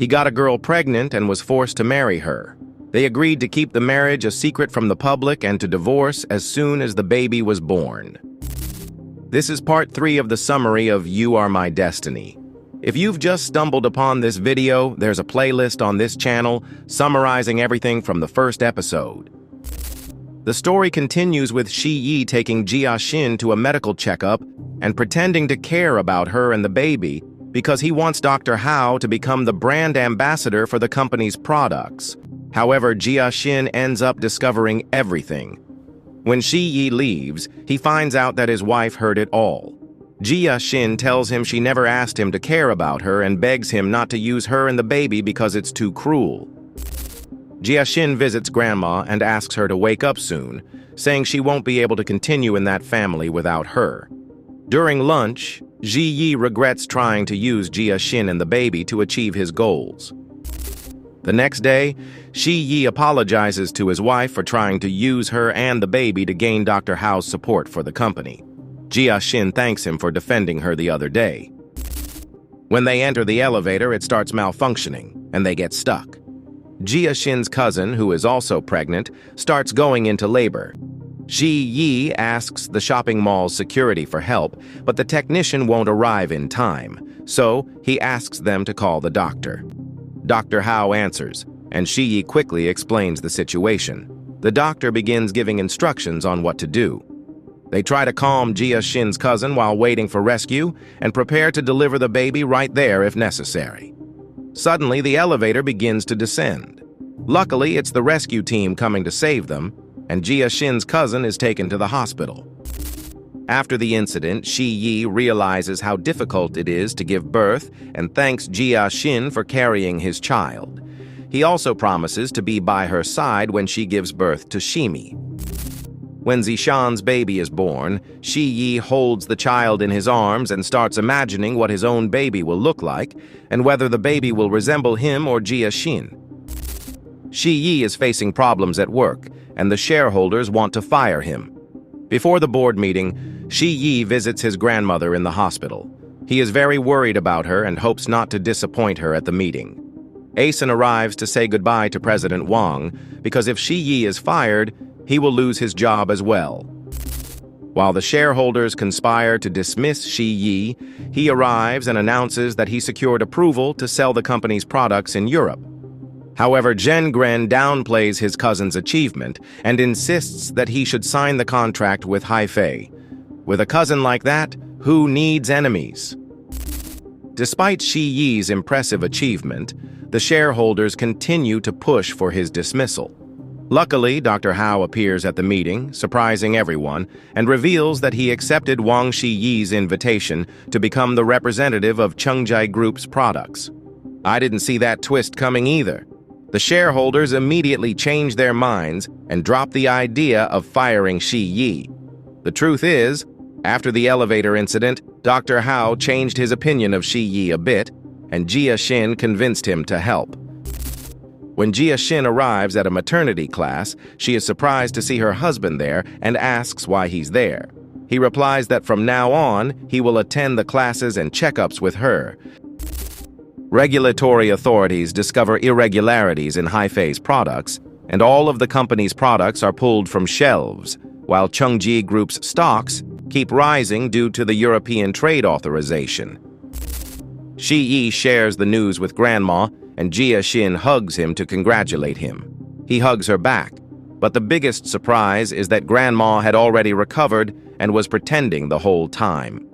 He got a girl pregnant and was forced to marry her. They agreed to keep the marriage a secret from the public and to divorce as soon as the baby was born. This is part 3 of the summary of You Are My Destiny. If you've just stumbled upon this video, there's a playlist on this channel summarizing everything from the first episode. The story continues with Shi Yi taking Jia Xin to a medical checkup and pretending to care about her and the baby because he wants Dr. Hao to become the brand ambassador for the company's products. However, Jia Xin ends up discovering everything. When Shi Yi leaves, he finds out that his wife heard it all. Jia Xin tells him she never asked him to care about her and begs him not to use her and the baby because it's too cruel. Jia Xin visits Grandma and asks her to wake up soon, saying she won't be able to continue in that family without her. During lunch, Ji Yi regrets trying to use Jia Xin and the baby to achieve his goals. The next day, Shi Yi apologizes to his wife for trying to use her and the baby to gain Dr. Hao's support for the company. Jia Xin thanks him for defending her the other day. When they enter the elevator, it starts malfunctioning, and they get stuck. Jia Xin's cousin, who is also pregnant, starts going into labor. Shi Yi asks the shopping mall's security for help, but the technician won't arrive in time, so he asks them to call the doctor. Dr. Hao answers, and Shi Yi quickly explains the situation. The doctor begins giving instructions on what to do. They try to calm Jia Xin's cousin while waiting for rescue and prepare to deliver the baby right there if necessary. Suddenly, the elevator begins to descend. Luckily, it's the rescue team coming to save them, and Jia Xin's cousin is taken to the hospital. After the incident, Shi Yi realizes how difficult it is to give birth and thanks Jia Xin for carrying his child. He also promises to be by her side when she gives birth to Shimi. When Zishan's baby is born, Shi Yi holds the child in his arms and starts imagining what his own baby will look like and whether the baby will resemble him or Jia Xin. Shi Yi is facing problems at work, and the shareholders want to fire him. Before the board meeting, Shi Yi visits his grandmother in the hospital. He is very worried about her and hopes not to disappoint her at the meeting. Asen arrives to say goodbye to President Wang because if Shi Yi is fired, he will lose his job as well. While the shareholders conspire to dismiss Shi Yi, he arrives and announces that he secured approval to sell the company's products in Europe. However, Zhen Gren downplays his cousin's achievement and insists that he should sign the contract with Haifei. With a cousin like that, who needs enemies? Despite Shi Yi's impressive achievement, the shareholders continue to push for his dismissal. Luckily, Dr. Hao appears at the meeting, surprising everyone, and reveals that he accepted Wang Shi Yi's invitation to become the representative of Chengjai Group's products. I didn't see that twist coming either. The shareholders immediately changed their minds and dropped the idea of firing Shi Yi. The truth is, after the elevator incident, Dr. Hao changed his opinion of Shi Yi a bit, and Jia Xin convinced him to help. When Jia Xin arrives at a maternity class, she is surprised to see her husband there and asks why he's there. He replies that from now on, he will attend the classes and checkups with her. Regulatory authorities discover irregularities in Haifei's products, and all of the company's products are pulled from shelves, while Chengjai Group's stocks keep rising due to the European trade authorization. Shi Yi shares the news with Grandma, and Jia Xin hugs him to congratulate him. He hugs her back, but the biggest surprise is that Grandma had already recovered and was pretending the whole time.